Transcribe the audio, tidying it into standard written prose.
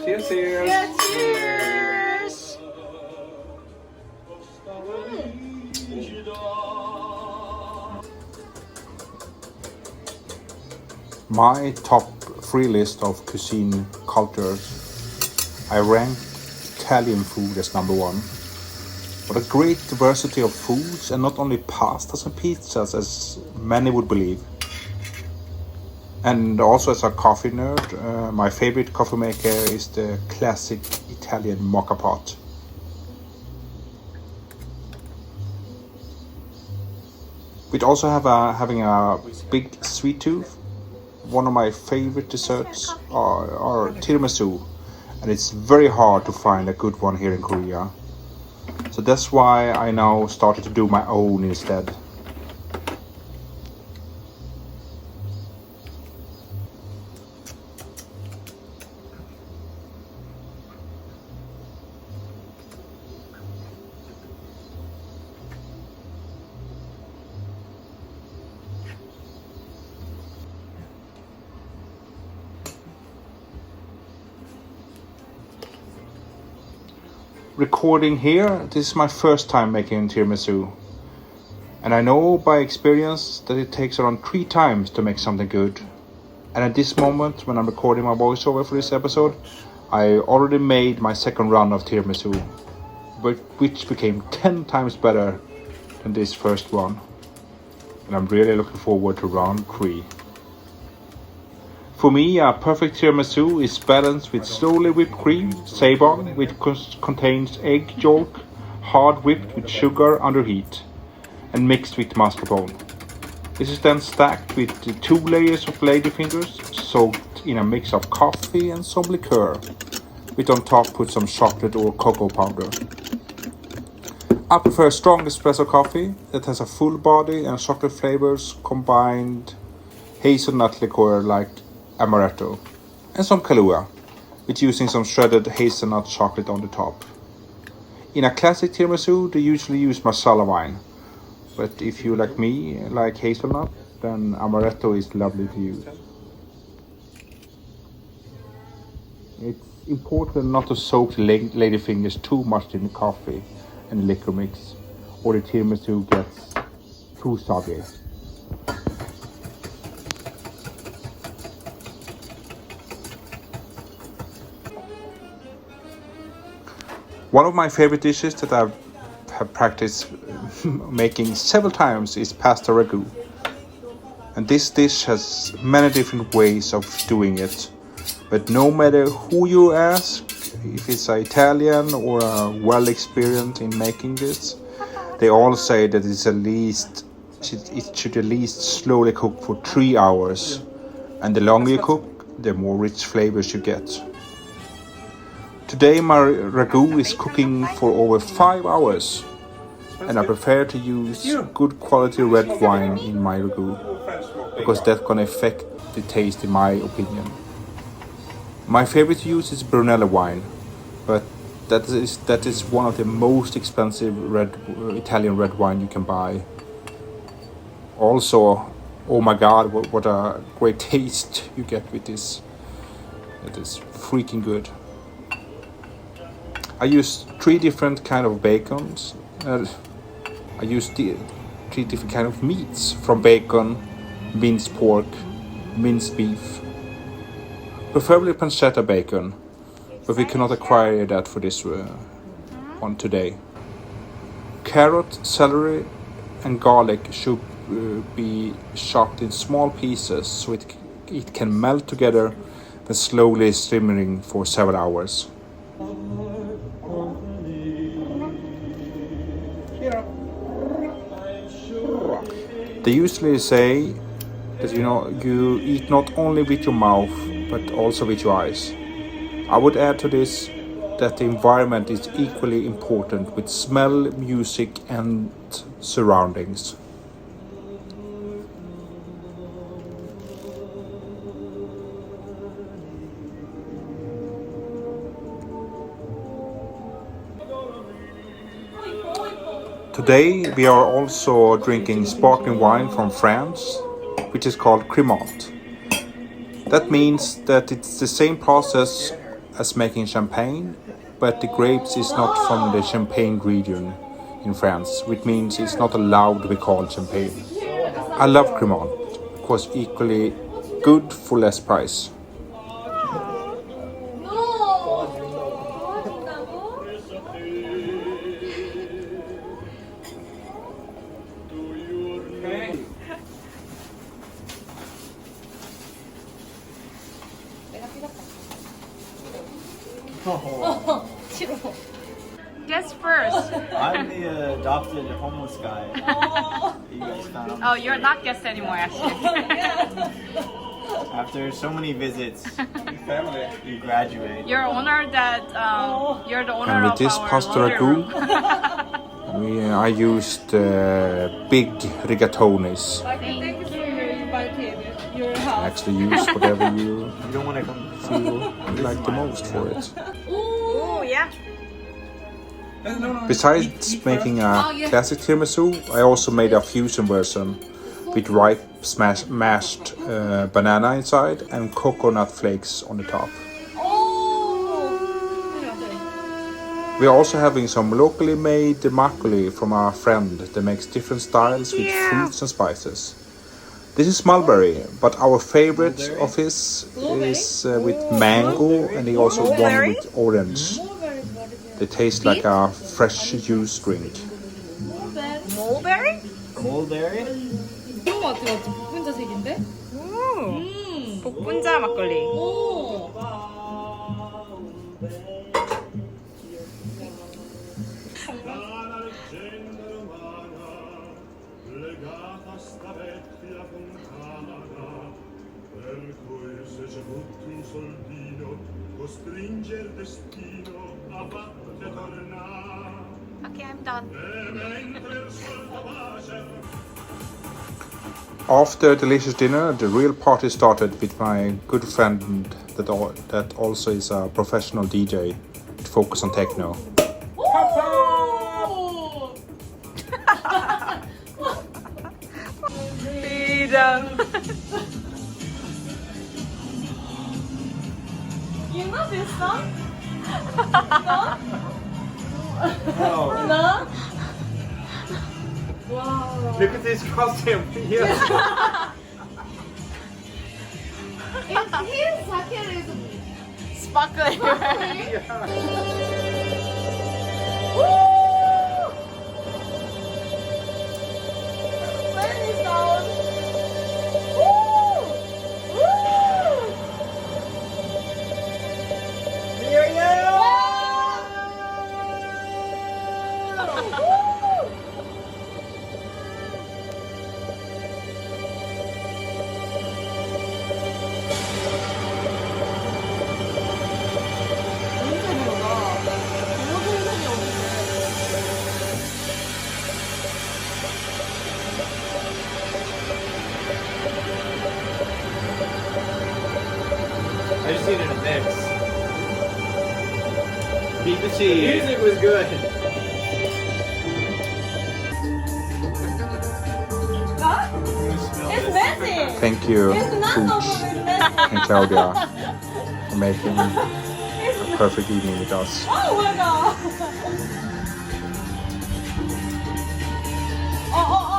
Cheers, cheers. Yeah, cheers. My top 3 list of cuisine cultures, I rank Italian food as number 1. What a great diversity of foods, and not only pastas and pizzas as many would believe. And also as a coffee nerd, my favorite coffee maker is the classic Italian moka pot. With also having a big sweet tooth, one of my favorite desserts are tiramisu, and it's very hard to find a good one here in Korea. So that's why I now started to do my own instead. Recording here, this is my first time making tiramisu, and I know by experience that it takes around 3 times to make something good. And at this moment, when I'm recording my voiceover for this episode, I already made my second run of tiramisu, which became 10 times better than this first one, and I'm really looking forward to round 3. For me, a perfect tiramisu is balanced with slowly whipped cream, sabon, which contains egg yolk, hard whipped with sugar under heat, and mixed with mascarpone. This is then stacked with 2 layers of ladyfingers, soaked in a mix of coffee and some liqueur, with on top put some chocolate or cocoa powder. I prefer strong espresso coffee that has a full body and chocolate flavors combined hazelnut liqueur like amaretto, and some Kahlua, with using some shredded hazelnut chocolate on the top. In a classic tiramisu, they usually use masala wine, but if you like me like hazelnut, then amaretto is lovely to use. It's important not to soak the ladyfingers too much in the coffee and liquor mix, or the tiramisu gets too soggy. One of my favorite dishes that I have practiced making several times is pasta ragu. And this dish has many different ways of doing it. But no matter who you ask, if it's an Italian or a well experienced in making this, they all say that it should at least slowly cook for 3 hours. And the longer you cook, the more rich flavors you get. Today my ragu is cooking for over 5 hours, and I prefer to use good quality red wine in my ragu, because that's gonna affect the taste in my opinion. My favorite to use is Brunello wine, but that is one of the most expensive Italian red wine you can buy. Also, oh my god, what a great taste you get with this. It is freaking good. I use 3 different kind of bacons. I use 3 different kind of meats, from bacon, minced pork, minced beef. Preferably pancetta bacon, but we cannot acquire that for this one today. Carrot, celery, and garlic should be chopped in small pieces so it can melt together, then slowly simmering for several hours. They usually say that you eat not only with your mouth but also with your eyes. I would add to this that the environment is equally important, with smell, music and surroundings. Today we are also drinking sparkling wine from France, which is called Crémant. That means that it's the same process as making champagne, but the grapes is not from the Champagne region in France, which means it's not allowed to be called champagne. I love Cremant, because equally good for less price. Guess first. I'm the adopted homeless guy. You guys found. Oh, you're not guest anymore, actually. After so many visits, you graduate. You're owner that you're the owner And with of this our pasta laundry room. ragu, I used big rigatonis. Thank you for your invited your house. Actually use whatever you You don't want to come. feel like the most for it. Oh, yeah. Besides making a classic tiramisu, I also made a fusion version with ripe mashed banana inside and coconut flakes on the top. We are also having some locally made makgeolli from our friend that makes different styles with fruits and spices. This is mulberry, but our favorite of his is with mango, and he also one with orange. They taste like a fresh juice drink. Mulberry? Mulberry? 이런 거 같아, 맞지? 복분자색인데? 오. 복분자 막걸리. 오. Okay, I'm done. After a delicious dinner, the real party started with my good friend that also is a professional DJ to focus on techno. Freedom. You know this song? Oh, No? Wow. look at this costume. Yes. His jacket is Sparkling. I just needed a mix. Beat the cheese. The music was good. It's messy. Thank you, It's not Pooch over and Claudia, for making a perfect evening with us. Oh my god. Oh, oh,